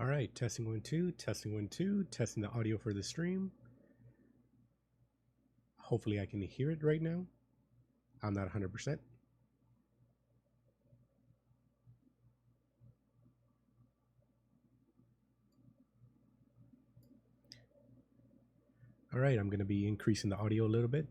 All right, testing 1 2, testing 1 2, testing the audio for the stream. Hopefully I can hear it right now. I'm not 100%. All right, I'm going to be increasing the audio a little bit.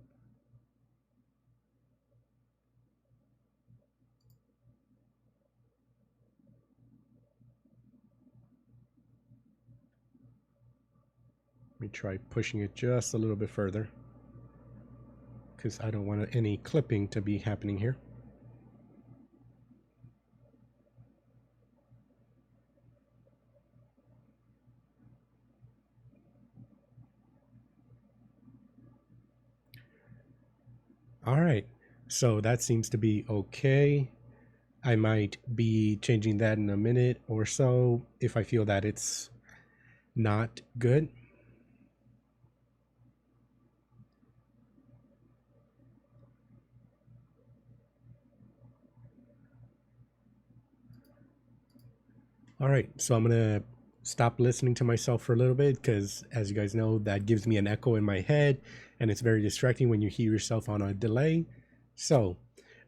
Let me try pushing it just a little bit further, because I don't want any clipping to be happening here. All right, so that seems to be okay. I might be changing that in a minute or so if I feel that it's not good. All right, so I'm gonna stop listening to myself for a little bit because, as you guys know, that gives me an echo in my head and it's very distracting when you hear yourself on a delay. So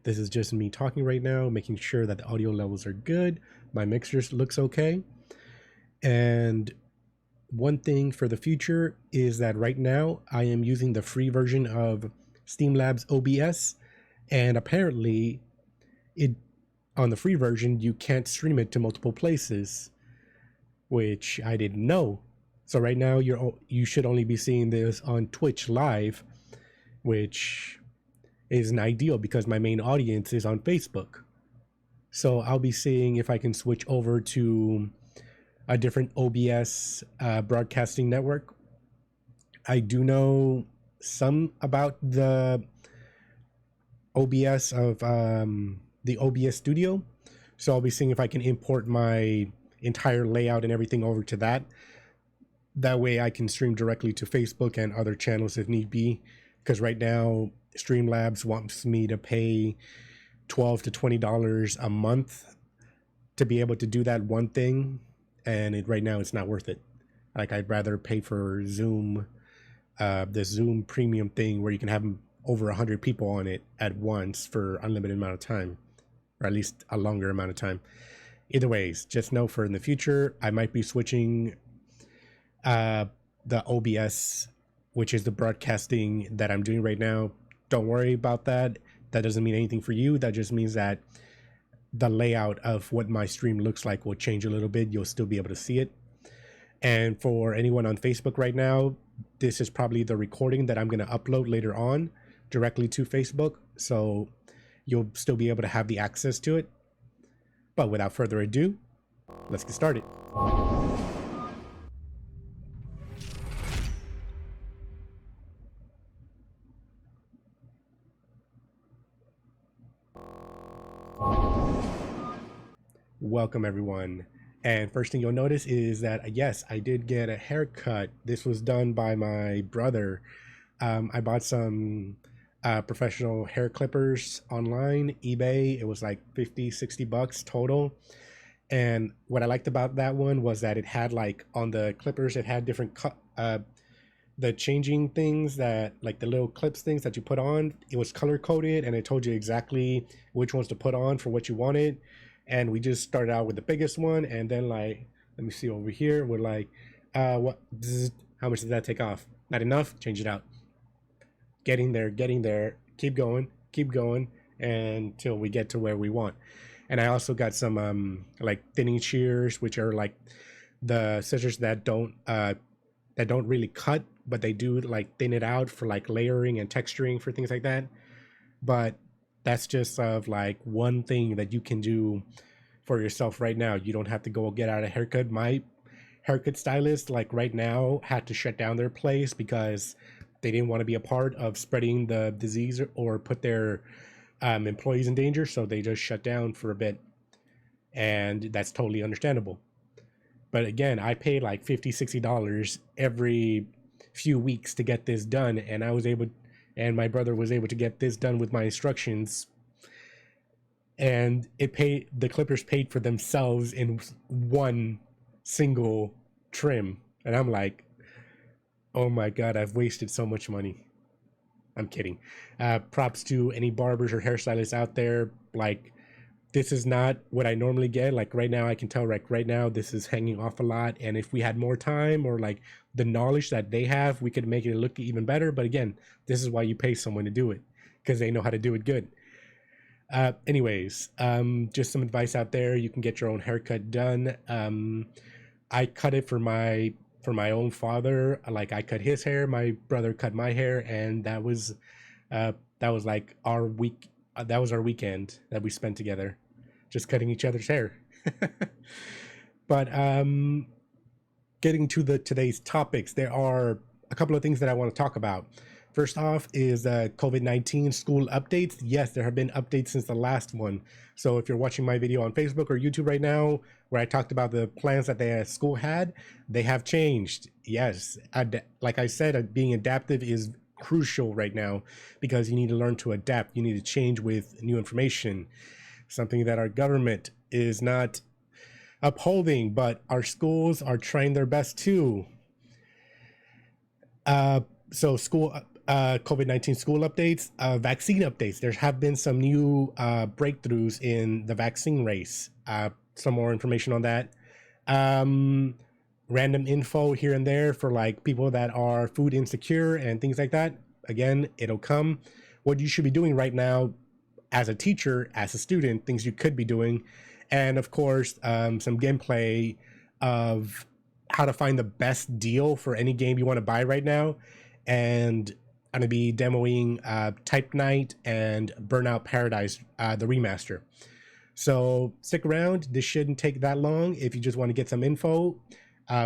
this is just me talking right now, making sure that the audio levels are good. My mixer looks okay. And one thing for the future is that right now I am using the free version of Streamlabs OBS, and apparently on the free version you can't stream it to multiple places, which I didn't know. So right now you should only be seeing this on Twitch live, which isn't ideal because my main audience is on Facebook. So I'll be seeing if I can switch over to a different OBS broadcasting network. I do know some about the OBS of the OBS studio. So I'll be seeing if I can import my entire layout and everything over to that. That way I can stream directly to Facebook and other channels if need be. Because right now Streamlabs wants me to pay $12 to $20 a month to be able to do that one thing. And right now it's not worth it. Like, I'd rather pay for Zoom, the Zoom premium thing where you can have over 100 people on it at once for unlimited amount of time, or at least a longer amount of time. Either ways, just know for in the future, I might be switching the OBS, which is the broadcasting that I'm doing right now. Don't worry about that. That doesn't mean anything for you. That just means that the layout of what my stream looks like will change a little bit. You'll still be able to see it. And for anyone on Facebook right now, this is probably the recording that I'm going to upload later on directly to Facebook. So you'll still be able to have the access to it. But without further ado, let's get started. Welcome everyone. And first thing you'll notice is that yes, I did get a haircut. This was done by my brother. I bought some professional hair clippers online, eBay. It was like 50-60 bucks total. And what I liked about that one was that it had, like, on the clippers, it had different the changing things, that like the little clips things that you put on. It was color coded and it told you exactly which ones to put on for what you wanted. And we just started out with the biggest one, and then, like, let me see over here, we're like, what, how much did that take off? Not enough, change it out. Getting there, keep going until we get to where we want. And I also got some like thinning shears, which are like the scissors that don't really cut, but they do like thin it out for like layering and texturing for things like that. But that's just like one thing that you can do for yourself right now. You don't have to go get out a haircut. My haircut stylist, like, right now had to shut down their place because they didn't want to be a part of spreading the disease or put their employees in danger. So they just shut down for a bit. And that's totally understandable. But again, I paid like $50-$60 every few weeks to get this done. And my brother was able to get this done with my instructions, and the clippers paid for themselves in one single trim. And I'm like, oh my God, I've wasted so much money. I'm kidding. Props to any barbers or hairstylists out there. Like, this is not what I normally get. Like right now, I can tell like right now this is hanging off a lot. And if we had more time or like the knowledge that they have, we could make it look even better. But again, this is why you pay someone to do it, because they know how to do it good. Anyways, just some advice out there. You can get your own haircut done. I cut it for my own father. Like I cut his hair, my brother cut my hair, and that was like our week. That was our weekend that we spent together, just cutting each other's hair. But getting to the today's topics, there are a couple of things that I want to talk about. First off is COVID-19 school updates. Yes, there have been updates since the last one. So if you're watching my video on Facebook or YouTube right now, where I talked about the plans that the school had, they have changed. Yes, like I said, being adaptive is crucial right now because you need to learn to adapt. You need to change with new information, something that our government is not upholding, but our schools are trying their best too. So school COVID-19 school updates, vaccine updates. There have been some new breakthroughs in the vaccine race. Some more information on that. Random info here and there for like people that are food insecure and things like that. Again, it'll come. What you should be doing right now as a teacher, as a student, things you could be doing. And of course, some gameplay of how to find the best deal for any game you want to buy right now. And I'm going to be demoing Type Night and Burnout Paradise, the remaster. So stick around. This shouldn't take that long. If you just want to get some info,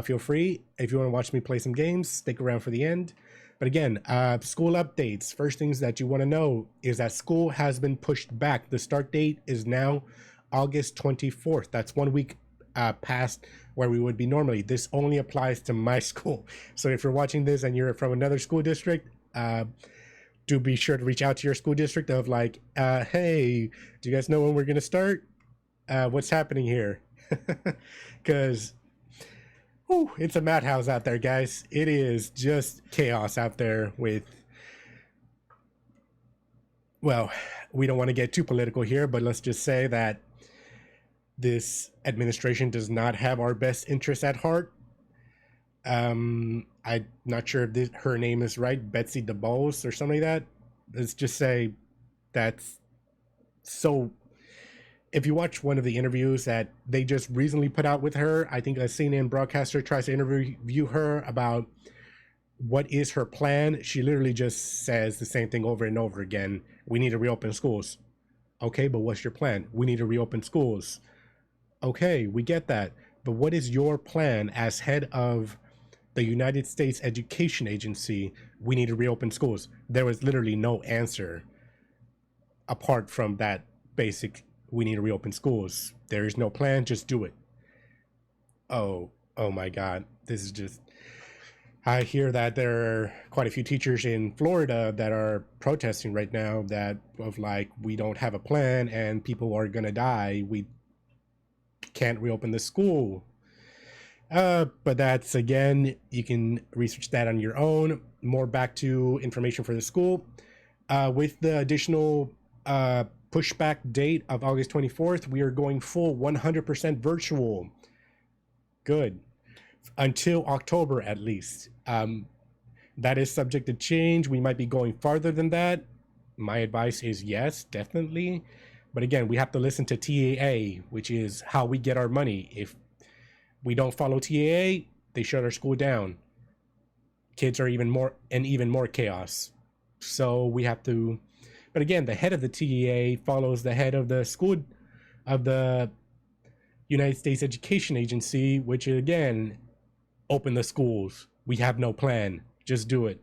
feel free. If you want to watch me play some games, stick around for the end. But again, school updates. First things that you want to know is that school has been pushed back. The start date is now August 24th. That's 1 week past where we would be normally. This only applies to my school. So if you're watching this and you're from another school district, do be sure to reach out to your school district of like, hey, do you guys know when we're going to start? What's happening here? Because it's a madhouse out there, guys. It is just chaos out there with, well, we don't want to get too political here, but let's just say that this administration does not have our best interests at heart. I'm not sure if her name is right, Betsy DeBose or something like that. Let's just say that's so. If you watch one of the interviews that they just recently put out with her, I think a CNN broadcaster tries to interview her about what is her plan. She literally just says the same thing over and over again. We need to reopen schools. Okay, but what's your plan? We need to reopen schools. Okay, we get that. But what is your plan as head of the United States Education Agency? We need to reopen schools. There was literally no answer apart from that basic, we need to reopen schools. There is no plan, just do it. Oh my God. This is just, I hear that there are quite a few teachers in Florida that are protesting right now that of like, we don't have a plan and people are gonna die. We can't reopen the school. But that's, again, you can research that on your own. More back to information for the school. With the additional pushback date of August 24th, we are going full 100% virtual. Good. Until October, at least. That is subject to change. We might be going farther than that. My advice is yes, definitely. But again, we have to listen to TAA, which is how we get our money. If we don't follow TAA, they shut our school down. Kids are even more chaos. So we have to, but again, the head of the TAA follows the head of the school, of the United States Education Agency, which again, open the schools. We have no plan. Just do it.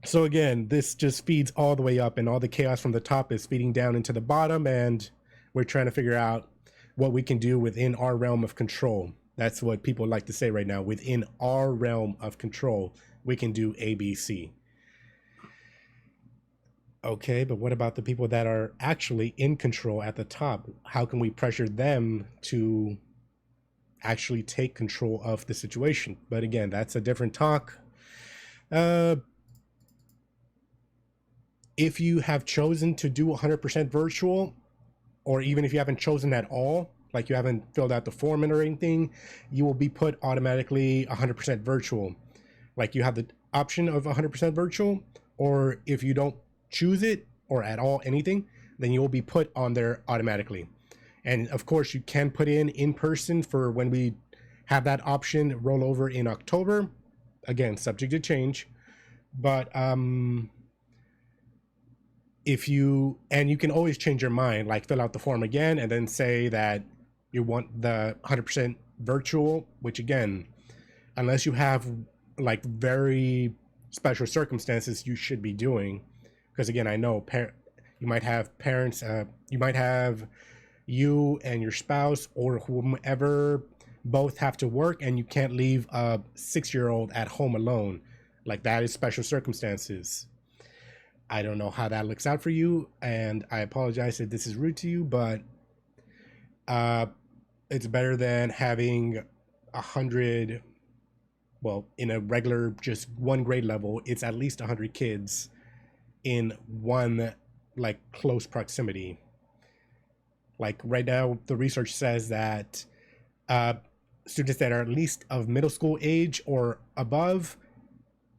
So again, this just feeds all the way up, and all the chaos from the top is feeding down into the bottom, and we're trying to figure out what we can do within our realm of control. That's what people like to say right now. Within our realm of control, we can do ABC. Okay, but what about the people that are actually in control at the top? How can we pressure them to actually take control of the situation. But again, that's a different talk. Uh, if you have chosen to do 100% virtual, or even if you haven't chosen at all, like you haven't filled out the form or anything, you will be put automatically 100% virtual. Like you have the option of 100% virtual, or if you don't choose it or at all anything, then you will be put on there automatically. And of course, you can put in person for when we have that option roll over in October. Again, subject to change. But if you, and you can always change your mind, like fill out the form again and then say that you want the 100% virtual, which again, unless you have like very special circumstances, you should be doing. Because again, I know you might have parents, you might have you and your spouse or whomever both have to work, and you can't leave a 6-year-old at home alone. Like that is special circumstances. I don't know how that looks out for you, and I apologize if this is rude to you, but it's better than having 100. Well, in a regular just one grade level, it's at least 100 kids in one like close proximity. Like right now, the research says that students that are at least of middle school age or above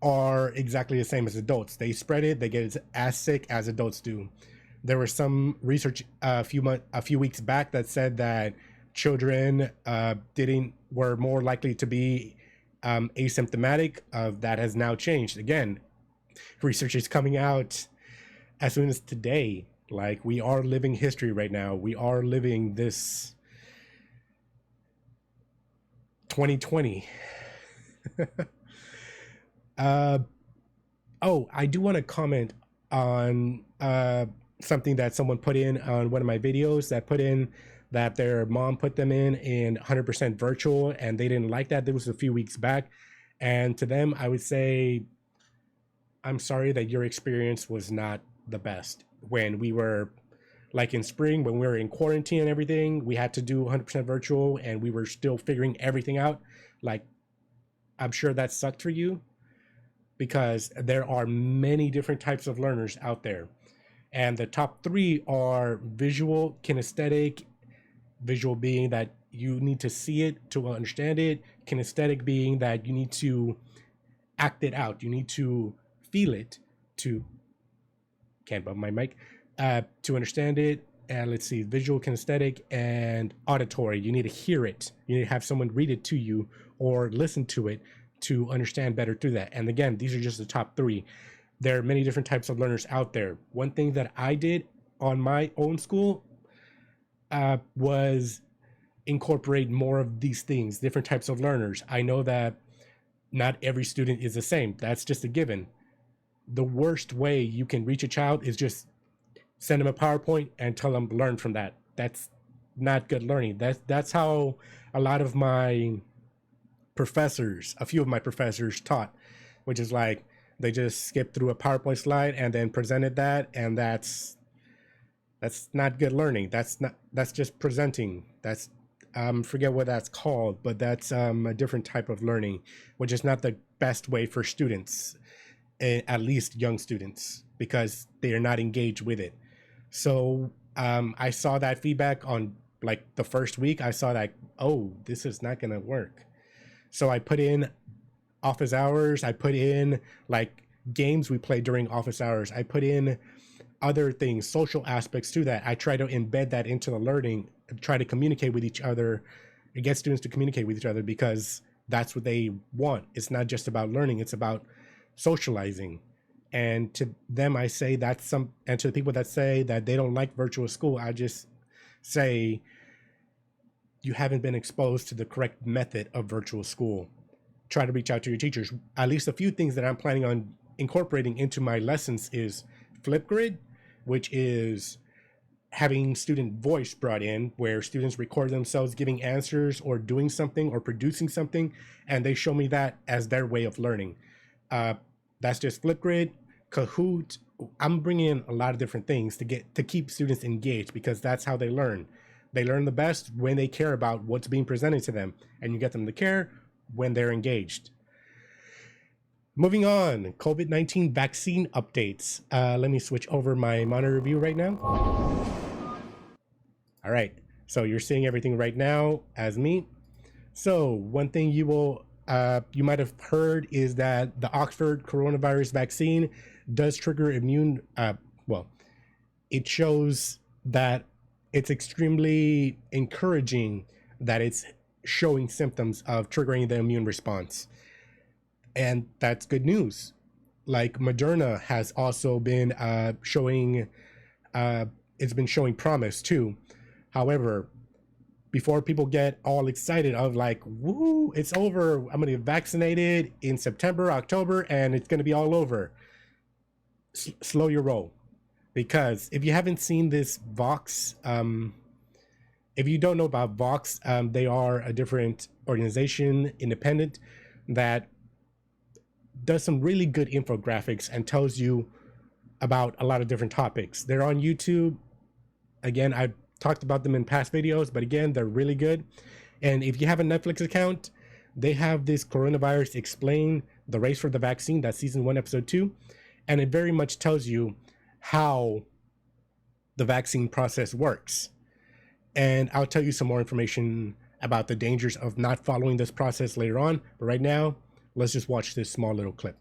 are exactly the same as adults. They spread it, they get as sick as adults do. There was some research a few weeks back that said that children were more likely to be asymptomatic. That has now changed. Again, research is coming out as soon as today. Like we are living history right now. We are living this 2020. Oh, I do want to comment on something that someone put in on one of my videos that put in that their mom put them in 100% virtual and they didn't like that. This was a few weeks back. And to them, I would say, I'm sorry that your experience was not the best. When we were like in spring, when we were in quarantine and everything, we had to do 100% virtual and we were still figuring everything out. Like, I'm sure that sucked for you because there are many different types of learners out there. And the top three are visual, kinesthetic, visual being that you need to see it to understand it, kinesthetic being that you need to act it out, you need to feel it to, can't bump my mic, to understand it. And let's see, visual, kinesthetic, and auditory. You need to hear it. You need to have someone read it to you or listen to it to understand better through that. And again, these are just the top three. There are many different types of learners out there. One thing that I did on my own school was incorporate more of these things, different types of learners. I know that not every student is the same. That's just a given. The worst way you can reach a child is just send them a PowerPoint and tell them learn from that. That's not good learning. That's how a lot of my professors, a few of my professors taught, which is like they just skipped through a PowerPoint slide and then presented that, and that's not good learning. That's just presenting. That's forget what that's called, but that's a different type of learning, which is not the best way for students, at least young students, because they are not engaged with it. So I saw that feedback on like the first week. I saw that, oh, this is not gonna work. So I put in office hours. I put in like games we play during office hours. I put in other things, social aspects to that. I try to embed that into the learning, try to communicate with each other, and get students to communicate with each other because that's what they want. It's not just about learning, it's about socializing. And to them, I say that's and to the people that say that they don't like virtual school, I just say, you haven't been exposed to the correct method of virtual school. Try to reach out to your teachers. At least a few things that I'm planning on incorporating into my lessons is Flipgrid, which is having student voice brought in, where students record themselves giving answers or doing something or producing something, and they show me that as their way of learning. That's just Flipgrid. Kahoot. I'm bringing in a lot of different things to keep students engaged because that's how they learn. They learn the best when they care about what's being presented to them, and you get them to care when they're engaged. Moving on, COVID-19 vaccine updates. Let me switch over my monitor view right now. All right, so you're seeing everything right now as me. So one thing you might have heard is that the Oxford coronavirus vaccine does trigger immune. It shows that it's extremely encouraging that it's showing symptoms of triggering the immune response. And that's good news. Like Moderna has also been showing, it's been showing promise too. However, before people get all excited of like, woo, it's over, I'm gonna get vaccinated in September, October, and it's gonna be all over. Slow your roll. Because if you haven't seen this Vox, if you don't know about Vox, they are a different organization, independent, that does some really good infographics and tells you about a lot of different topics. They're on YouTube. Again, I've talked about them in past videos, but again, they're really good. And if you have a Netflix account, they have this Coronavirus Explain, the Race for the Vaccine. That's season 1, episode 2. And it very much tells you how the vaccine process works. And I'll tell you some more information about the dangers of not following this process later on. But right now, let's just watch this small little clip.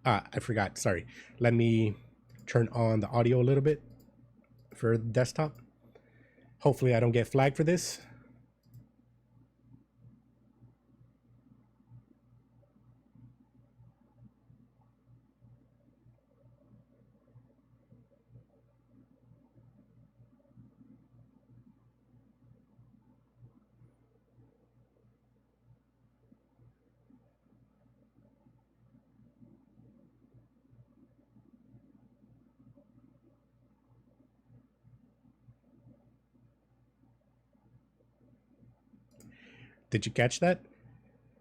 I forgot, sorry. Let me turn on the audio a little bit for the desktop. Hopefully I don't get flagged for this. Did you catch that?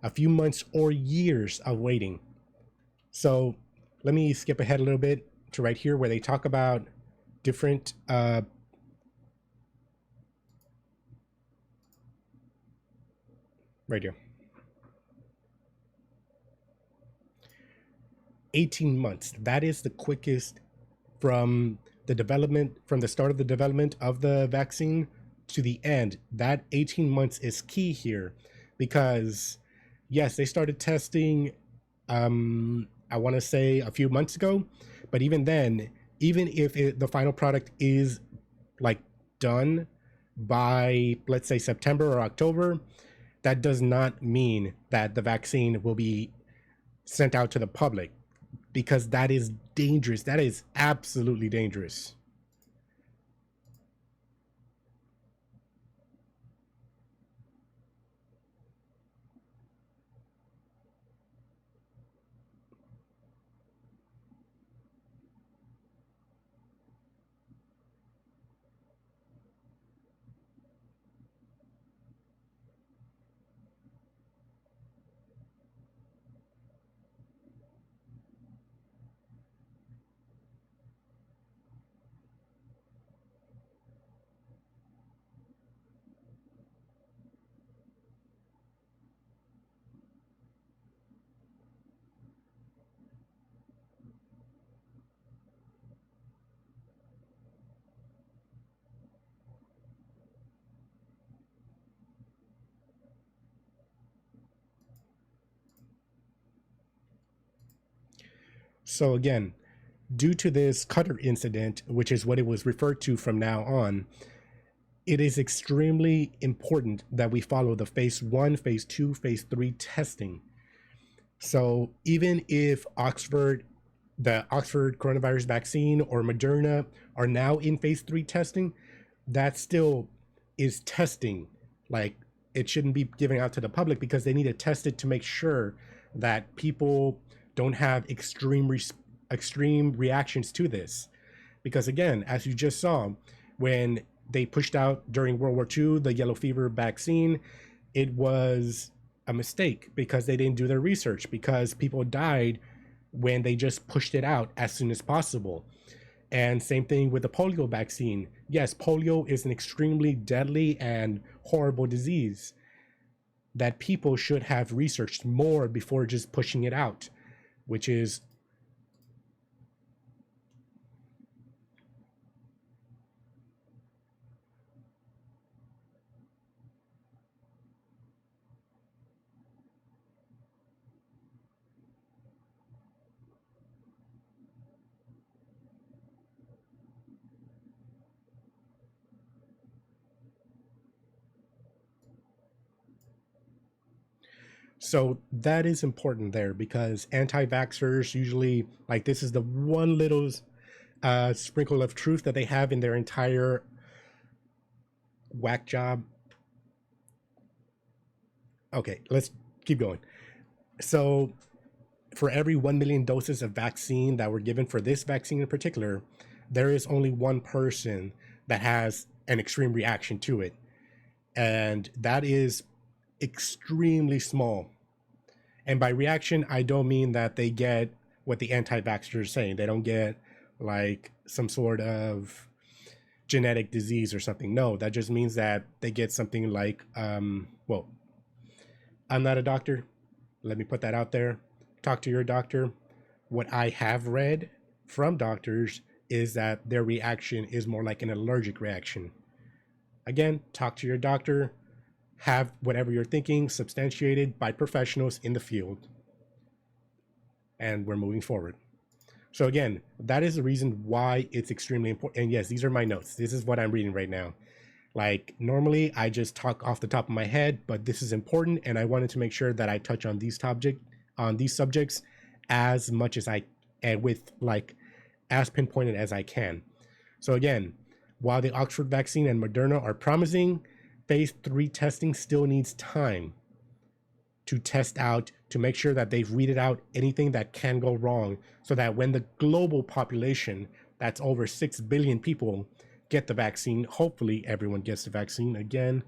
A few months or years of waiting. So let me skip ahead a little bit to right here where they talk about different right here. 18 months. That is the quickest from the start of the development of the vaccine to the end. That 18 months is key here because yes, they started testing I want to say a few months ago, but even then, even if the final product is like done by, let's say, September or October, that does not mean that the vaccine will be sent out to the public, because that is dangerous. That is absolutely dangerous. So again, due to this Cutter incident, which is what it was referred to from now on, it is extremely important that we follow the phase 1, phase 2, phase 3 testing. So even if the Oxford coronavirus vaccine or Moderna are now in phase 3 testing, that still is testing. Like, it shouldn't be giving out to the public because they need to test it to make sure that people don't have extreme reactions to this. Because again, as you just saw, when they pushed out during World War II the yellow fever vaccine, it was a mistake because they didn't do their research, because people died when they just pushed it out as soon as possible. And same thing with the polio vaccine. Yes, polio is an extremely deadly and horrible disease that people should have researched more before just pushing it out, which is so that is important there, because anti-vaxxers usually, like, this is the one little sprinkle of truth that they have in their entire whack job. Okay, let's keep going. So for every 1 million doses of vaccine that were given for this vaccine in particular, there is only one person that has an extreme reaction to it. And that is extremely small. And by reaction, I don't mean that they get what the anti-vaxxers are saying. They don't get like some sort of genetic disease or something. No, that just means that they get something like, well, I'm not a doctor. Let me put that out there. Talk to your doctor. What I have read from doctors is that their reaction is more like an allergic reaction. Again, talk to your doctor. Have whatever you're thinking substantiated by professionals in the field. And we're moving forward. So again, that is the reason why it's extremely important. And yes, these are my notes. This is what I'm reading right now. Like, normally I just talk off the top of my head, but this is important, and I wanted to make sure that I touch on these subjects as much as I, and with like as pinpointed as I can. So again, while the Oxford vaccine and Moderna are promising, phase 3 testing still needs time to test out, to make sure that they've weeded out anything that can go wrong, so that when the global population, that's over 6 billion people, get the vaccine, hopefully everyone gets the vaccine. Again,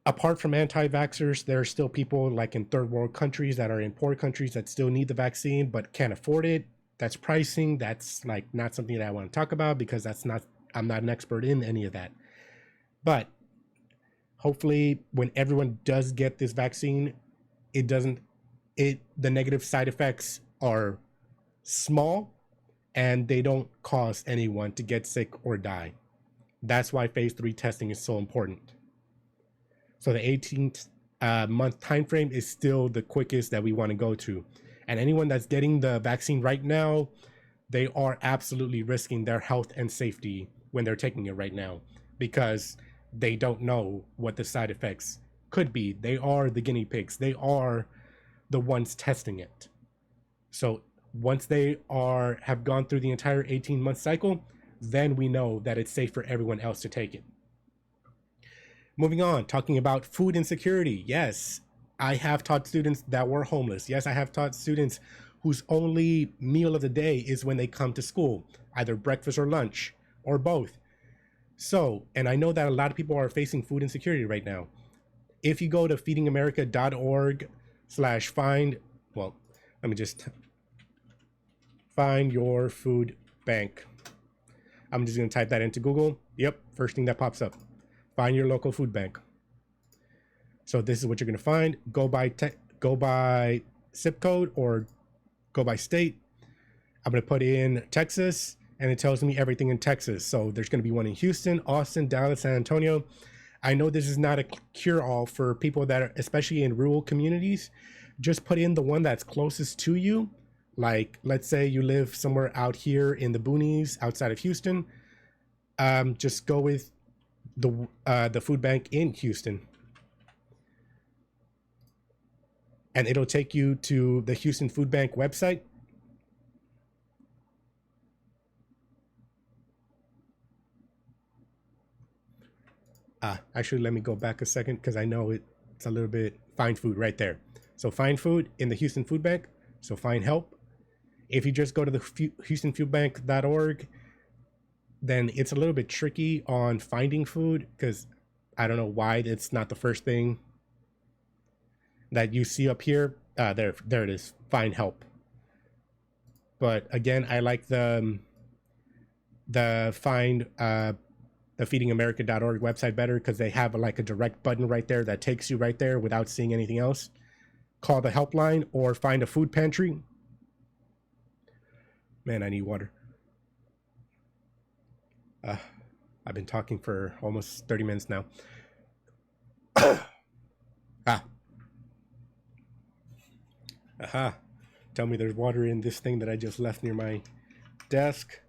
apart from anti-vaxxers, there are still people like in third world countries that are in poor countries that still need the vaccine but can't afford it. That's pricing. That's like not something that I want to talk about, because I'm not an expert in any of that. But hopefully when everyone does get this vaccine, the negative side effects are small and they don't cause anyone to get sick or die. That's why phase 3 testing is so important. So the 18th month time frame is still the quickest that we want to go to. And anyone that's getting the vaccine right now, they are absolutely risking their health and safety when they're taking it right now, because they don't know what the side effects could be. They are the guinea pigs. They are the ones testing it. So once they have gone through the entire 18-month cycle, then we know that it's safe for everyone else to take it. Moving on, talking about food insecurity. Yes, I have taught students that were homeless. Yes, I have taught students whose only meal of the day is when they come to school, either breakfast or lunch, or both. So, and I know that a lot of people are facing food insecurity right now. If you go to feedingamerica.org/find, well, let me just find your food bank. I'm just going to type that into Google. Yep, first thing that pops up. Find your local food bank. So this is what you're going to find. Go by zip code or go by state. I'm going to put in Texas, and it tells me everything in Texas. So there's going to be one in Houston, Austin, Dallas, San Antonio. I know this is not a cure-all for people that are, especially in rural communities. Just put in the one that's closest to you. Like, let's say you live somewhere out here in the boonies outside of Houston. Just go with the food bank in Houston, and it'll take you to the Houston Food Bank website. Actually, let me go back a second, because I know it's a little bit. Find food right there. So find food in the Houston Food Bank. So find help. If you just go to the HoustonFoodBank.org, then it's a little bit tricky on finding food, because I don't know why it's not the first thing that you see up here. There it is. Find help. But again, I like the find the feedingamerica.org website better because they have like a direct button right there that takes you right there without seeing anything else. Call the helpline or find a food pantry. Man, I need water. I've been talking for almost 30 minutes now. Ah. Aha. Tell me there's water in this thing that I just left near my desk.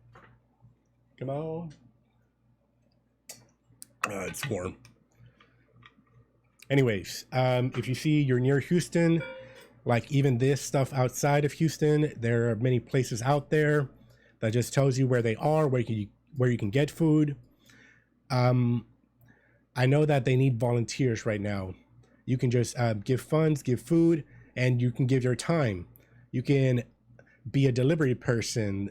Come on. It's warm. Anyways, if you see you're near Houston, like even this stuff outside of Houston, there are many places out there that just tells you where they are, where you can get food. I know that they need volunteers right now. You can just give funds, give food, and you can give your time. You can be a delivery person,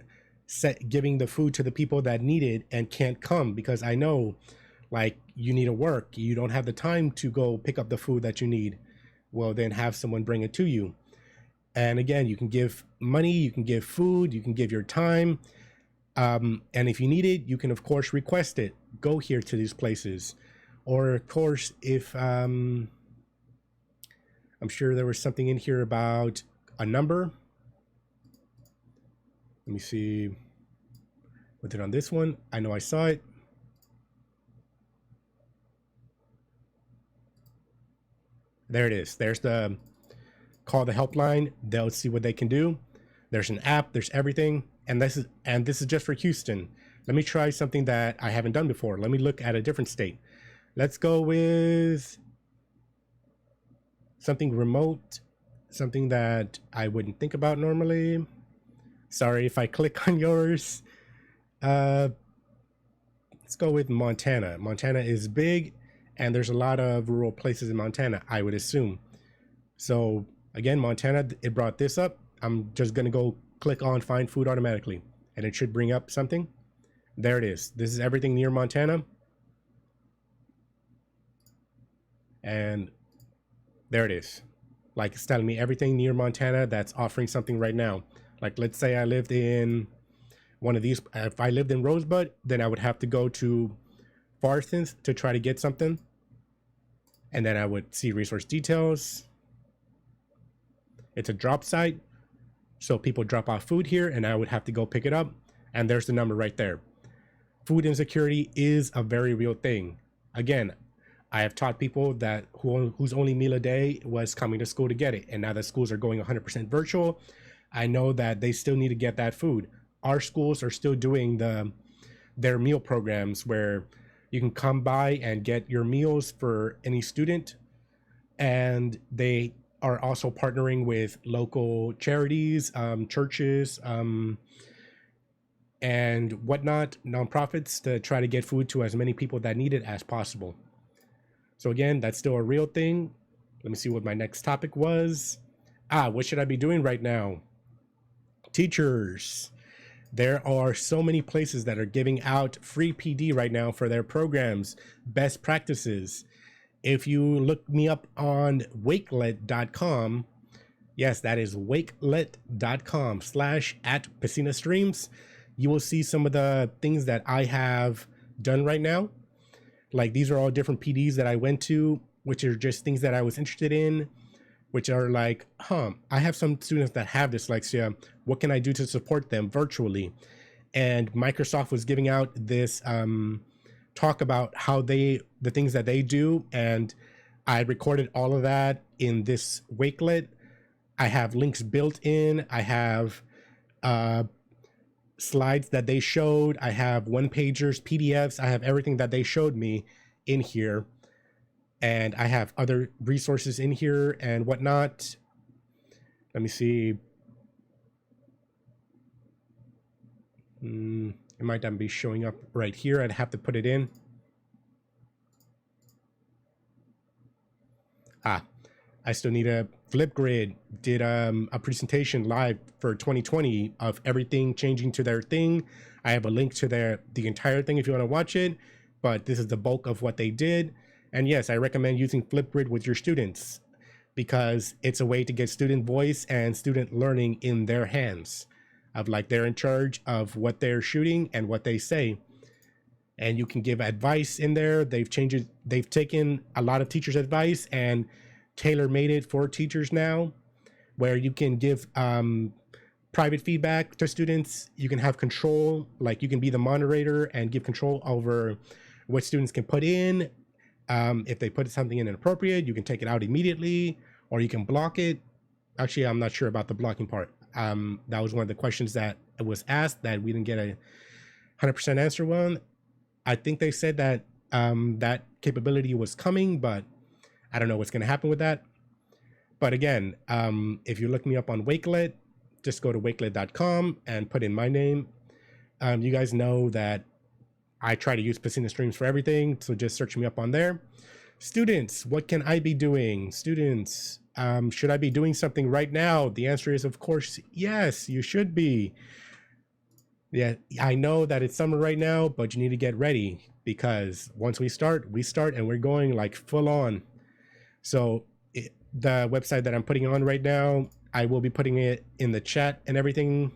giving the food to the people that need it and can't come, because I know, like, you need to work. You don't have the time to go pick up the food that you need. Well, then have someone bring it to you. And again, you can give money, you can give food, you can give your time. And if you need it, you can, of course, request it. Go here to these places. Or, of course, if I'm sure there was something in here about a number. Let me see. Was it on this one? I know I saw it. There it is. There's the call the helpline. They'll see what they can do. There's an app. There's everything. And this is just for Houston. Let me try something that I haven't done before. Let me look at a different state. Let's go with something remote, something that I wouldn't think about normally. Sorry if I click on yours. Let's go with Montana. Montana is big, and there's a lot of rural places in Montana, I would assume. So again, Montana, it brought this up. I'm just gonna go click on find food automatically, and it should bring up something. There it is. This is everything near Montana. And there it is. Like, it's telling me everything near Montana that's offering something right now. Like, let's say I lived in one of these. If I lived in Rosebud, then I would have to go to Farthington to try to get something. And then I would see resource details. It's a drop site. So people drop off food here and I would have to go pick it up. And there's the number right there. Food insecurity is a very real thing. Again, I have taught people that whose only meal a day was coming to school to get it. And now that schools are going 100% virtual, I know that they still need to get that food. Our schools are still doing their meal programs where you can come by and get your meals for any student. And they are also partnering with local charities, churches, and whatnot, nonprofits, to try to get food to as many people that need it as possible. So again, that's still a real thing. Let me see what my next topic was. What should I be doing right now? Teachers. There are so many places that are giving out free PD right now for their programs, best practices. If you look me up on wakelet.com, yes, that is wakelet.com/@PacinaStreams, you will see some of the things that I have done right now. Like, these are all different PDs that I went to, which are just things that I was interested in, which are like, I have some students that have dyslexia. What can I do to support them virtually? And Microsoft was giving out this talk about how the things that they do. And I recorded all of that in this Wakelet. I have links built in. I have slides that they showed. I have one-pagers, PDFs. I have everything that they showed me in here. And I have other resources in here and whatnot. Let me see. It might not be showing up right here. I'd have to put it in. I still need a Flipgrid did a presentation live for 2020 of everything changing to their thing. I have a link to the entire thing if you want to watch it, but this is the bulk of what they did. And yes, I recommend using Flipgrid with your students because it's a way to get student voice and student learning in their hands. of like they're in charge of what they're shooting and what they say. And you can give advice in there. They've changed it. They've taken a lot of teachers' advice and tailor made it for teachers now, where you can give private feedback to students. You can have control, like you can be the moderator and give control over what students can put in. If they put something in inappropriate, you can take it out immediately, or you can block it. Actually, I'm not sure about the blocking part. That was one of the questions that was asked that we didn't get a 100% answer on. I think they said that that capability was coming, but I don't know what's going to happen with that. But again, if you look me up on Wakelet, just go to wakelet.com and put in my name. You guys know that I try to use Pasina Streams for everything, so just search me up on there. Students, what can I be doing? Students, should I be doing something right now? The answer is, of course, yes, you should be. Yeah, I know that it's summer right now, but you need to get ready, because once we start and we're going like full on. So the website that I'm putting on right now, I will be putting it in the chat and everything.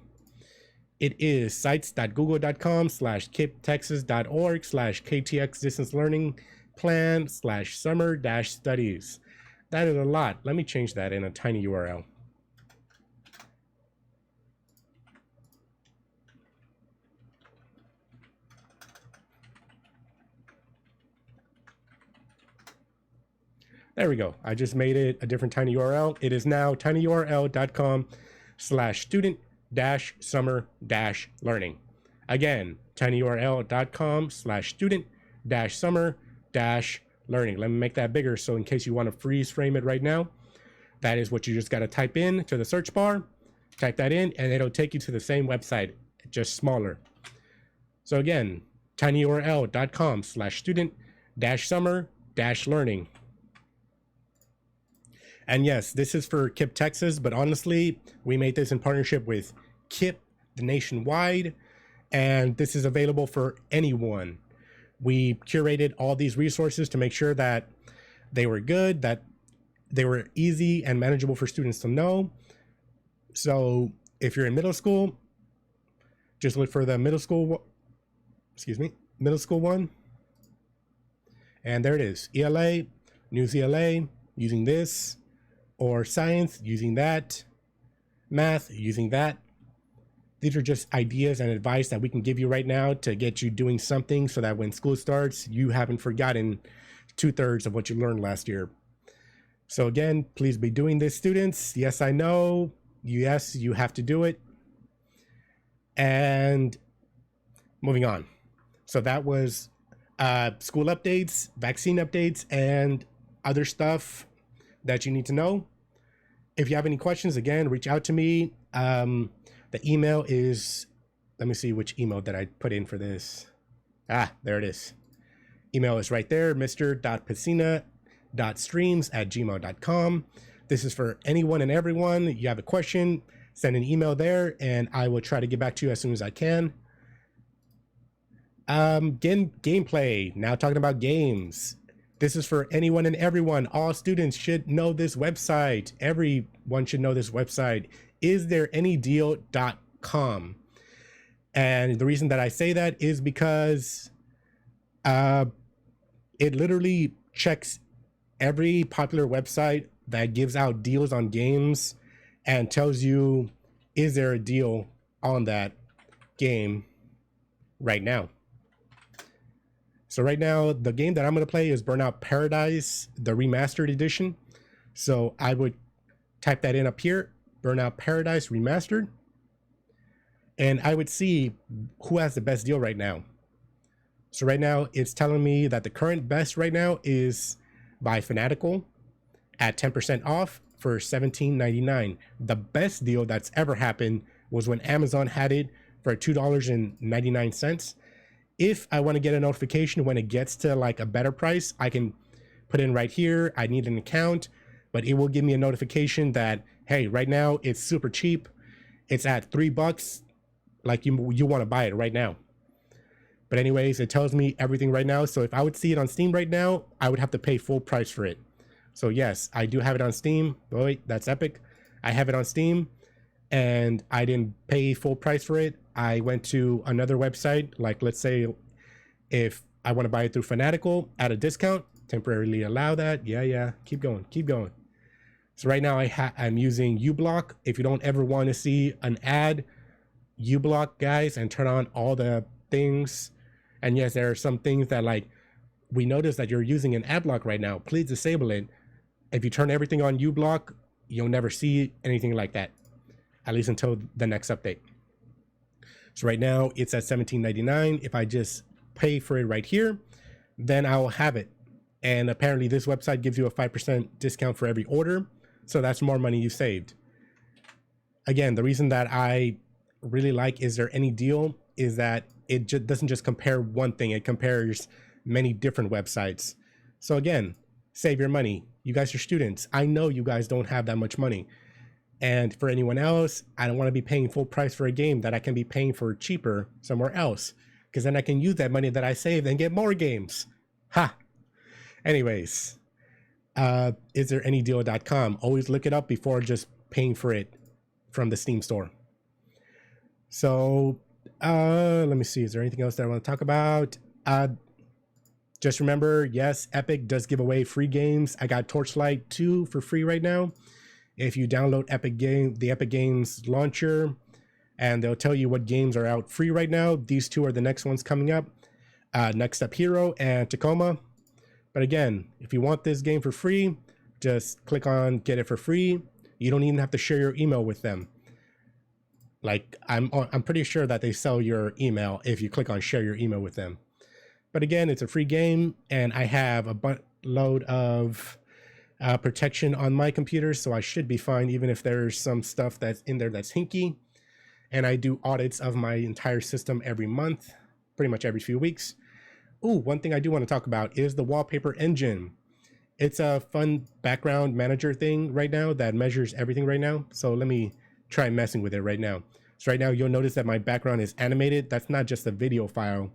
It is sites.google.com/kiptexas.org/KTX distance learning plan/summer-studies. That is a lot. Let me change that in a tiny URL. There we go. I just made it a different tiny URL. It is now tinyurl.com/student-summer-learning. Again, tinyurl.com/student-summer-learning. Let me make that bigger, so in case you want to freeze frame it right now, that is what you just got to type in to the search bar. Type that in and it'll take you to the same website, just smaller. So again, tinyurl.com/student-summer-learning. And yes, this is for KIPP Texas, but honestly, we made this in partnership with KIPP the nationwide, and this is available for anyone. We curated all these resources to make sure that they were good, that they were easy and manageable for students to know. So if you're in middle school, just look for the middle school one. And there it is, ELA, News ELA, using this, or science, using that, math, using that. These are just ideas and advice that we can give you right now to get you doing something so that when school starts, you haven't forgotten 2/3 of what you learned last year. So again, please be doing this, students. Yes, I know. Yes, you have to do it. And moving on. So that was school updates, vaccine updates, and other stuff that you need to know. If you have any questions, again, reach out to me. The email is, let me see which email that I put in for this. There it is. Email is right there, mr.pasina.streams@gmail.com. This is for anyone and everyone. You have a question, send an email there, and I will try to get back to you as soon as I can. Gameplay, now talking about games. This is for anyone and everyone. All students should know this website. Everyone should know this website. IsThereAnyDeal.com. And the reason that I say that is because it literally checks every popular website that gives out deals on games and tells you, is there a deal on that game right now? So right now, the game that I'm going to play is Burnout Paradise, the remastered edition. So I would type that in up here, Burnout Paradise Remastered. And I would see who has the best deal right now. So right now, it's telling me that the current best right now is by Fanatical at 10% off for $17.99. The best deal that's ever happened was when Amazon had it for $2.99. If I want to get a notification when it gets to like a better price, I can put in right here, I need an account, but it will give me a notification that, hey, right now it's super cheap. It's at $3. Like you want to buy it right now. But anyways, it tells me everything right now. So if I would see it on Steam right now, I would have to pay full price for it. So yes, I do have it on Steam. Oh, wait, that's epic. I have it on Steam. and I didn't pay full price for it, I went to another website. Like, let's say if I want to buy it through Fanatical at a discount, temporarily allow that. Yeah, keep going, keep going. So right now I'm using uBlock. If you don't ever want to see an ad, uBlock, guys, and turn on all the things. And yes, there are some things that, like, we notice that you're using an ad block right now. Please disable it. If you turn everything on uBlock, you'll never see anything like that, at least until the next update. So right now it's at $17.99. If I just pay for it right here, then I'll have it. And apparently this website gives you a 5% discount for every order. So that's more money you saved. Again, the reason that I really like Is There Any Deal is that it doesn't just compare one thing, it compares many different websites. So again, save your money. You guys are students. I know you guys don't have that much money. And for anyone else, I don't want to be paying full price for a game that I can be paying for cheaper somewhere else, because then I can use that money that I saved and get more games. Ha! Anyways, istthereanydeal.com. Always look it up before just paying for it from the Steam store. So let me see, is there anything else that I want to talk about? Just remember, yes, Epic does give away free games. I got Torchlight 2 for free right now. If you download the Epic Games launcher, and they'll tell you what games are out free right now. These two are the next ones coming up. Next up, Hero and Tacoma. But again, if you want this game for free, just click on get it for free. You don't even have to share your email with them. Like, I'm pretty sure that they sell your email if you click on share your email with them. But again, it's a free game, and I have a buttload of protection on my computer, so I should be fine, even if there's some stuff that's in there that's hinky. And I do audits of my entire system every month, pretty much every few weeks. Ooh, one thing I do want to talk about is the wallpaper engine. It's a fun background manager thing right now that measures everything right now. So let me try messing with it right now. So right now you'll notice that my background is animated. That's not just a video file.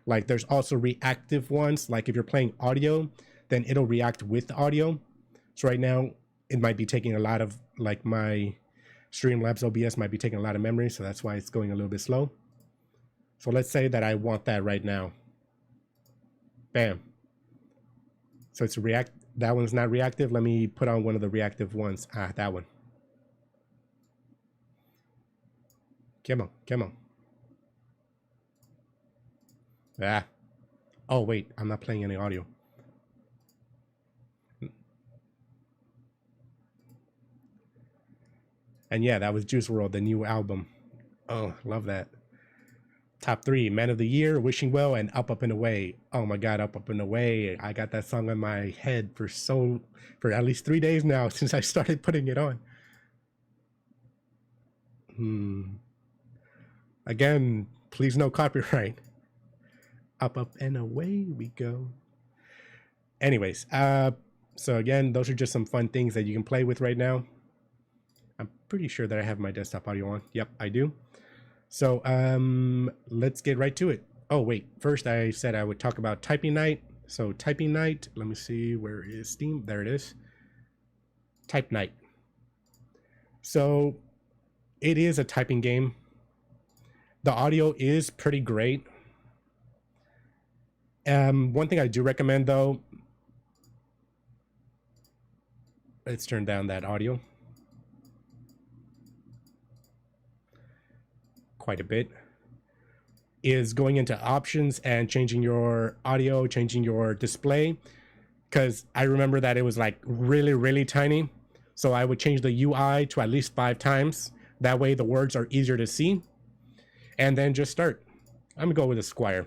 Like, there's also reactive ones. Like if you're playing audio, then it'll react with the audio. So right now it might be taking a lot of, like, my Streamlabs OBS might be taking a lot of memory. So that's why it's going a little bit slow. So let's say that I want that right now. Bam. So it's that one's not reactive. Let me put on one of the reactive ones. That one. Come on, come on. Oh wait, I'm not playing any audio. And yeah, that was Juice WRLD, the new album. Oh, love that. Top 3, Man of the Year, Wishing Well, and Up Up and Away. Oh my God, Up Up and Away. I got that song in my head for at least 3 days now since I started putting it on. Again, please no copyright. Up, up, and away we go. Anyways, so again, those are just some fun things that you can play with right now. I'm pretty sure that I have my desktop audio on. Yep, I do. So let's get right to it. Oh wait, first I said I would talk about Typing Night. So Typing Night, let me see, where is Steam? There it is. Type Night. So it is a typing game. The audio is pretty great. One thing I do recommend though, let's turn down that audio quite a bit, is going into options and changing your audio, changing your display. Because I remember that it was like really, really tiny. So I would change the UI to at least 5 times. That way the words are easier to see. And then just start. I'm gonna go with Esquire.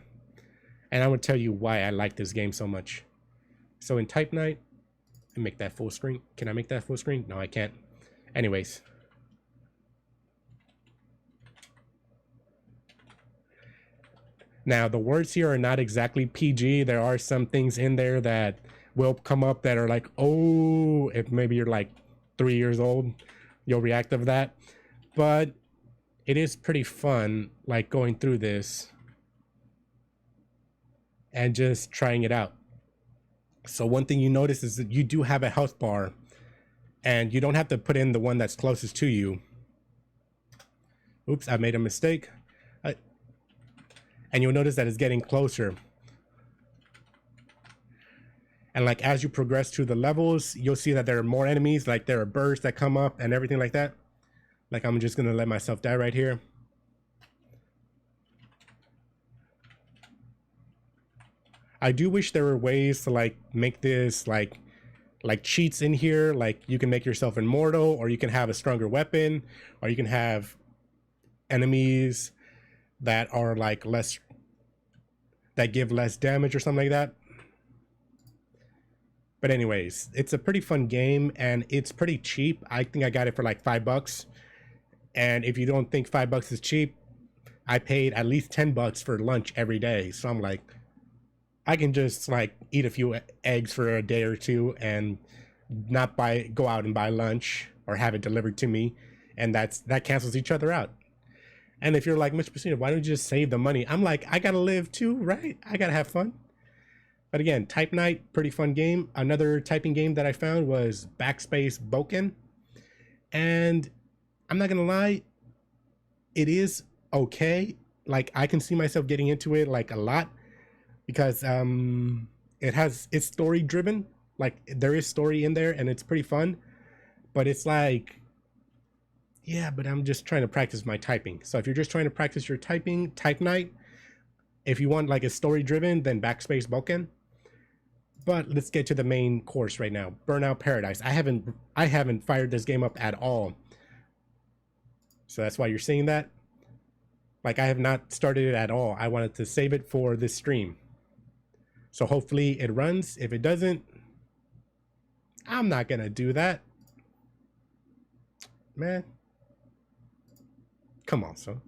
And I'm gonna tell you why I like this game so much. So in Type Night, I make that full screen. Can I make that full screen? No, I can't. Anyways. Now the words here are not exactly PG. There are some things in there that will come up that are like, oh, if maybe you're like 3 years old, you'll react to that. But it is pretty fun, like going through this and just trying it out. So one thing you notice is that you do have a health bar, and you don't have to put in the one that's closest to you. Oops, I made a mistake. And you'll notice that it's getting closer. And like as you progress through the levels, you'll see that there are more enemies, like there are birds that come up and everything like that. Like I'm just gonna let myself die right here. I do wish there were ways to like make this like cheats in here. Like you can make yourself immortal, or you can have a stronger weapon, or you can have enemies that are like less, that give less damage or something like that. But anyways, it's a pretty fun game and it's pretty cheap. I think I got it for like $5. And if you don't think $5 is cheap, I paid at least $10 for lunch every day. So I'm like, I can just like eat a few eggs for a day or two and not go out and buy lunch or have it delivered to me. And that cancels each other out. And if you're like, Mr. Pacino, why don't you just save the money? I'm like, I gotta live too, right? I gotta have fun. But again, Type Night, pretty fun game. Another typing game that I found was Backspace Boken. And I'm not gonna lie, it is okay. Like I can see myself getting into it like a lot because it's story driven. Like there is story in there and it's pretty fun. But it's like, yeah, but I'm just trying to practice my typing. So if you're just trying to practice your typing, Type Night. If you want like a story driven, then Backspace Boken. But let's get to the main course right now. Burnout Paradise. I haven't fired this game up at all. So that's why you're seeing that. Like I have not started it at all. I wanted to save it for this stream. So hopefully it runs. If it doesn't, I'm not gonna do that. Man. Come on, son.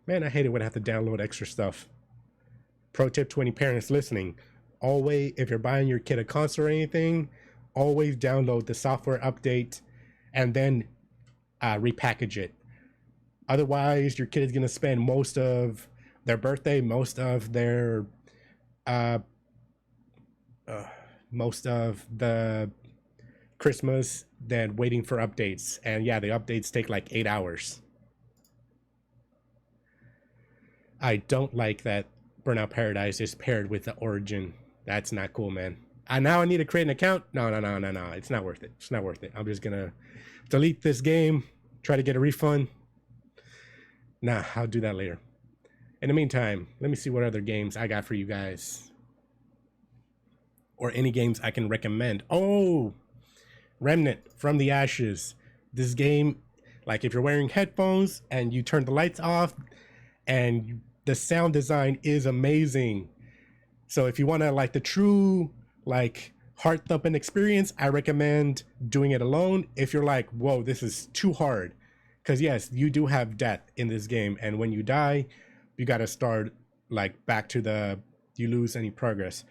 Man, I hate it when I have to download extra stuff. Pro tip to any parents listening. Always, if you're buying your kid a console or anything, always download the software update and then repackage it. Otherwise, your kid is going to spend most of their birthday, most of the Christmas, then waiting for updates. And yeah, the updates take like 8 hours. I don't like that Burnout Paradise is paired with the Origin. That's not cool, man. Now I need to create an account. No. It's not worth it. It's not worth it. I'm just gonna delete this game, try to get a refund. Nah, I'll do that later. In the meantime, let me see what other games I got for you guys. Or any games I can recommend. Oh, Remnant from the Ashes. This game, like if you're wearing headphones and you turn the lights off, and the sound design is amazing. So if you want to like the true like heart thumping experience, I recommend doing it alone. If you're like, whoa, this is too hard, because yes, you do have death in this game, and when you die, you got to start like back to you lose any progress.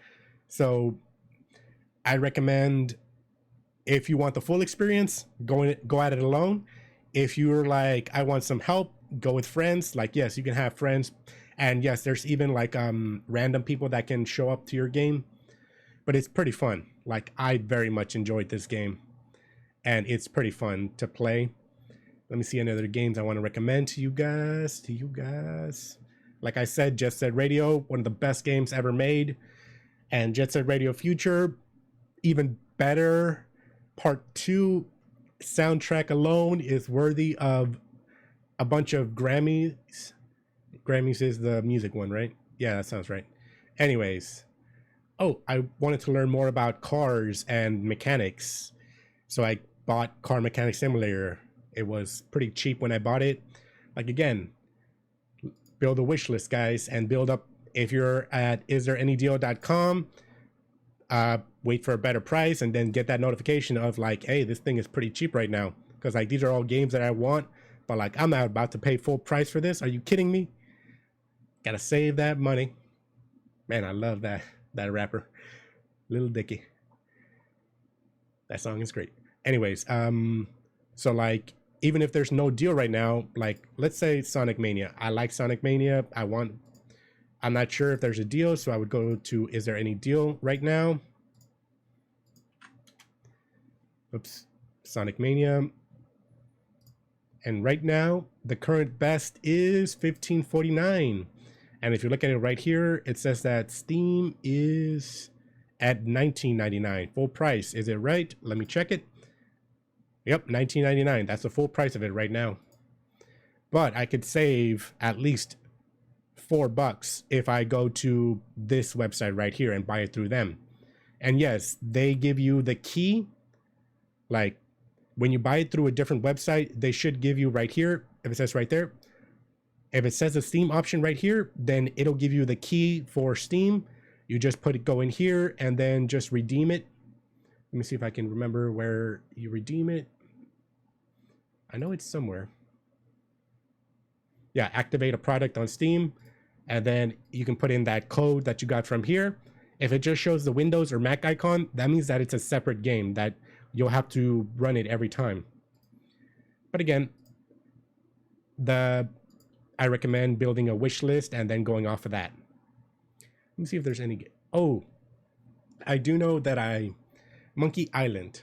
So I recommend, if you want the full experience, go at it alone. If you're like, I want some help, go with friends. Like yes, you can have friends, and yes, there's even like random people that can show up to your game, but it's pretty fun. Like I very much enjoyed this game and it's pretty fun to play. Let me see any other games I want to recommend to you guys. Like I said, Jet Set Radio, one of the best games ever made, and Jet Set Radio Future, even better. Part 2 soundtrack alone is worthy of a bunch of Grammys. Grammys is the music one, right? Yeah, that sounds right. Anyways, oh, I wanted to learn more about cars and mechanics, so I bought Car Mechanic Simulator. It was pretty cheap when I bought it. Like again, build a wish list, guys, and build up. If you're at isthereanydeal.com, wait for a better price and then get that notification of like, hey, this thing is pretty cheap right now, because like these are all games that I want, but like I'm not about to pay full price for this. Are you kidding me? Gotta save that money. Man, I love that rapper, Lil Dicky. That song is great. Anyways, so like even if there's no deal right now, like let's say Sonic Mania. I like Sonic Mania. I want I'm not sure if there's a deal, so I would go to, is there any deal right now? Oops, Sonic Mania. And right now, the current best is $15.49. And if you look at it right here, it says that Steam is at $19.99, full price. Is it right? Let me check it. Yep, $19.99. That's the full price of it right now. But I could save at least $4 if I go to this website right here and buy it through them. And yes, they give you the key. Like when you buy it through a different website, they should give you right here, if it says right there, if it says the Steam option right here, then it'll give you the key for Steam. You just go in here and then just redeem it. Let me see if I can remember where you redeem it. I know it's somewhere. Yeah, activate a product on Steam, and then you can put in that code that you got from here. If it just shows the Windows or Mac icon, that means that it's a separate game that you'll have to run it every time. But again, I recommend building a wish list and then going off of that. Let me see if there's any. Oh, I do know that Monkey Island.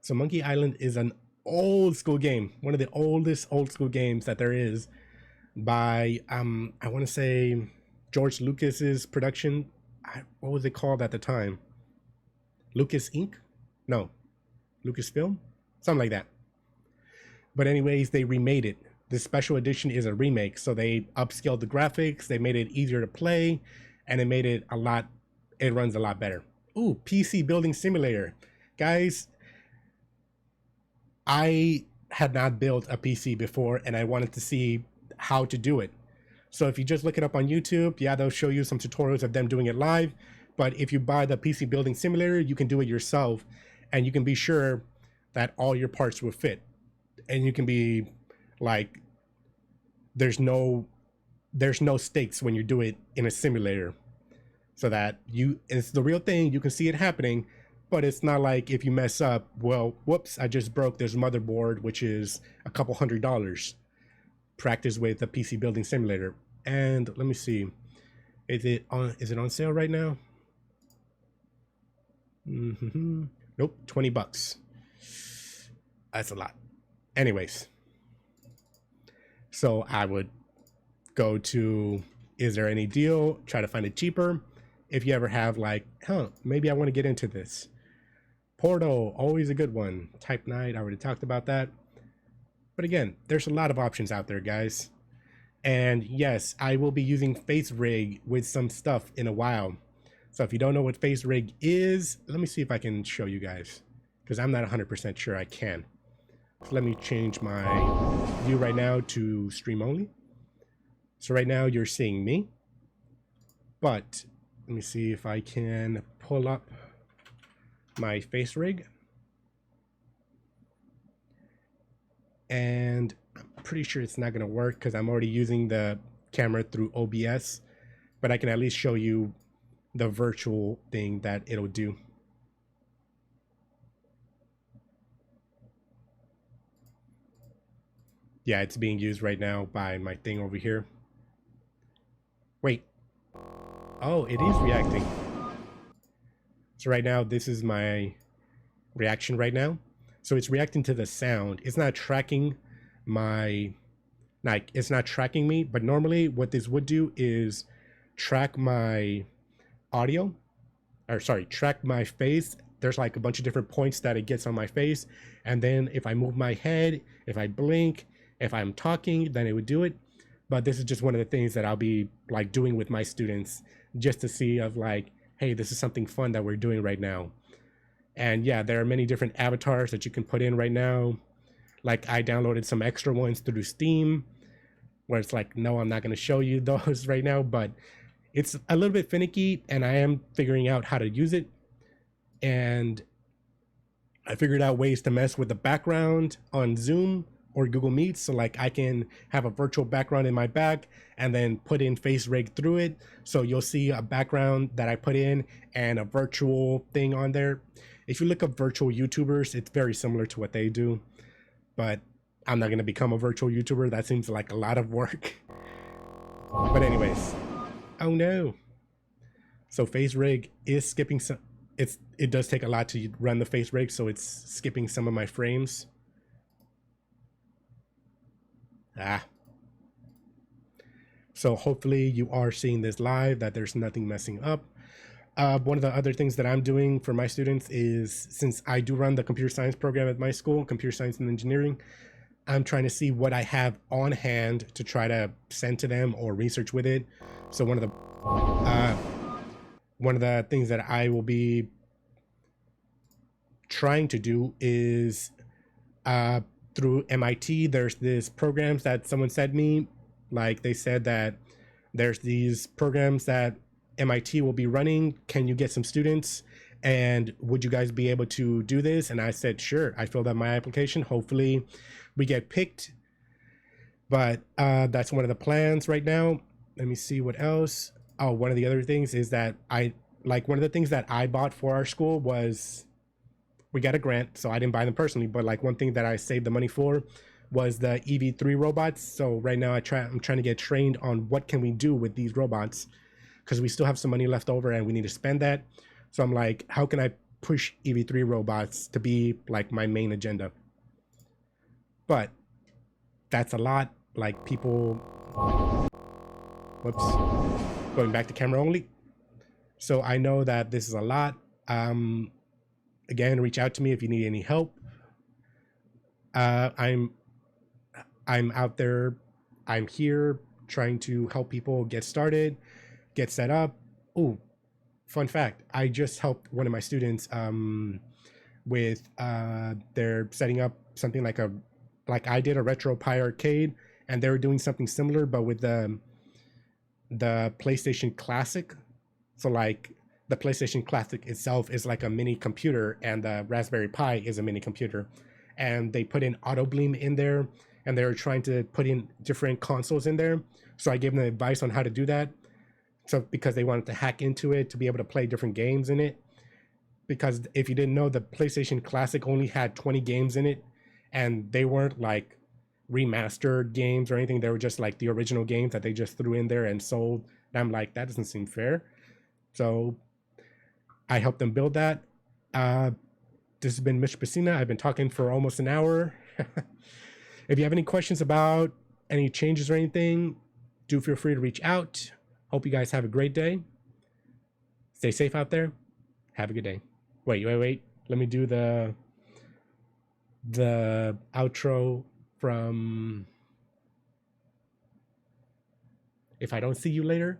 So Monkey Island is an old school game, one of the oldest old school games that there is, by I want to say George Lucas's production. What was it called at the time? Lucas Inc? No, Lucasfilm, something like that. But anyways, they remade it. This special edition is a remake, so they upscaled the graphics, they made it easier to play, and it made it it runs a lot better. Ooh, PC building simulator. Guys, I had not built a PC before, and I wanted to see how to do it. So if you just look it up on YouTube, yeah, they'll show you some tutorials of them doing it live. But if you buy the PC building simulator, you can do it yourself, and you can be sure that all your parts will fit. And you can be like, there's no stakes when you do it in a simulator, so that it's the real thing. You can see it happening, but it's not like if you mess up, well, whoops, I just broke this motherboard, which is a couple $100. Practice with the PC building simulator. And let me see, is it on sale right now? Nope, $20. That's a lot. Anyways, so I would go to, is there any deal? Try to find it cheaper. If you ever have like, maybe I want to get into this. Portal, always a good one. Type Night, I already talked about that. But again, there's a lot of options out there, guys. And yes, I will be using FaceRig with some stuff in a while. So if you don't know what FaceRig is, let me see if I can show you guys, because I'm not 100% sure I can. So let me change my view right now to stream only. So right now you're seeing me, but let me see if I can pull up my FaceRig. And I'm pretty sure it's not going to work because I'm already using the camera through OBS, but I can at least show you the virtual thing that it'll do. Yeah, it's being used right now by my thing over here. Wait. Oh, it is reacting. So right now, this is my reaction right now. So it's reacting to the sound. It's not tracking it's not tracking me, but normally what this would do is track my audio, or sorry, track my face. There's like a bunch of different points that it gets on my face. And then if I move my head, if I blink, if I'm talking, then it would do it. But this is just one of the things that I'll be like doing with my students, just to see of like, hey, this is something fun that we're doing right now. And yeah, there are many different avatars that you can put in right now. Like I downloaded some extra ones through Steam, where it's like, no, I'm not going to show you those right now, but it's a little bit finicky and I am figuring out how to use it. And I figured out ways to mess with the background on Zoom or Google Meet. So like I can have a virtual background in my back and then put in FaceRig through it. So you'll see a background that I put in and a virtual thing on there. If you look up virtual YouTubers, it's very similar to what they do, but I'm not going to become a virtual YouTuber. That seems like a lot of work. But anyways, Oh no. So phase rig is skipping some. It does take a lot to run the phase rig, so it's skipping some of my frames. So hopefully you are seeing this live, that there's nothing messing up. One of the other things that I'm doing for my students is, since I do run the computer science program at my school, computer science and engineering, I'm trying to see what I have on hand to try to send to them or research with it. So one of the things that I will be trying to do is through MIT, there's this programs that someone sent me. Like, they said that there's these programs that MIT will be running. Can you get some students? And would you guys be able to do this? And I said, sure. I filled out my application. Hopefully we get picked. But that's one of the plans right now. Let me see what else. Oh, one of the other things is that one of the things that I bought for our school was, we got a grant, so I didn't buy them personally, but like one thing that I saved the money for was the EV3 robots. So right now I'm trying to get trained on what can we do with these robots, because we still have some money left over and we need to spend that. So I'm like, how can I push EV3 robots to be like my main agenda? But that's a lot. Like, people, whoops, going back to camera only. So I know that this is a lot. Again, reach out to me if you need any help. I'm out there. I'm here trying to help people get started, get set up. Oh, fun fact. I just helped one of my students with they're setting up something like I did a RetroPie arcade, and they were doing something similar, but with the PlayStation Classic. So like, the PlayStation Classic itself is like a mini computer, and the Raspberry Pi is a mini computer. And they put in Auto Bleem in there, and they were trying to put in different consoles in there. So I gave them advice on how to do that. So because they wanted to hack into it to be able to play different games in it. Because if you didn't know, the PlayStation Classic only had 20 games in it, and they weren't like remastered games or anything. They were just like the original games that they just threw in there and sold. And I'm like, that doesn't seem fair. So I helped them build that. This has been Mr. Pacina. I've been talking for almost an hour. If you have any questions about any changes or anything, do feel free to reach out. Hope you guys have a great day. Stay safe out there. Have a good day. Wait. Let me do the outro from If I Don't See You Later.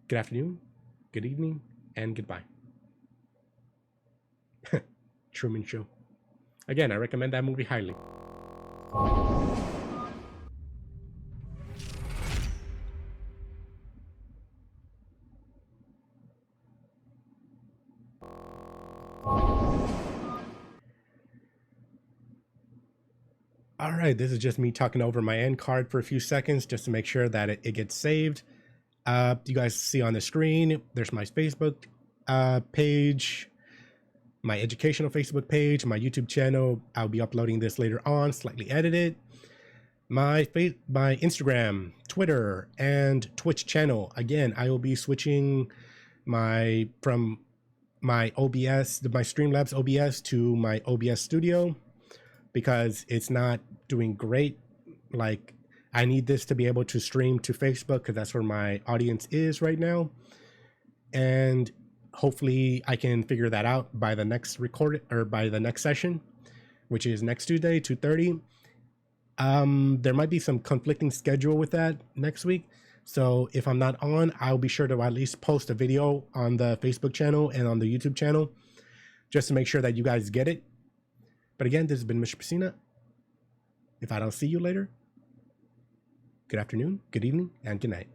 Good afternoon, good evening, and goodbye. Truman Show. Again, I recommend that movie highly. All right, this is just me talking over my end card for a few seconds just to make sure that it gets saved. You guys see on the screen, there's my Facebook page, my educational Facebook page, my YouTube channel. I'll be uploading this later on, slightly edited. My Instagram, Twitter, and Twitch channel. Again, I will be switching from my OBS, my Streamlabs OBS, to my OBS Studio, because it's not doing great. Like, I need this to be able to stream to Facebook, because that's where my audience is right now. And hopefully I can figure that out by the next by the next session, which is next Tuesday, 2:30. There might be some conflicting schedule with that next week. So if I'm not on, I'll be sure to at least post a video on the Facebook channel and on the YouTube channel, just to make sure that you guys get it. But again, this has been Mr. Pacina. If I don't see you later, good afternoon, good evening, and good night.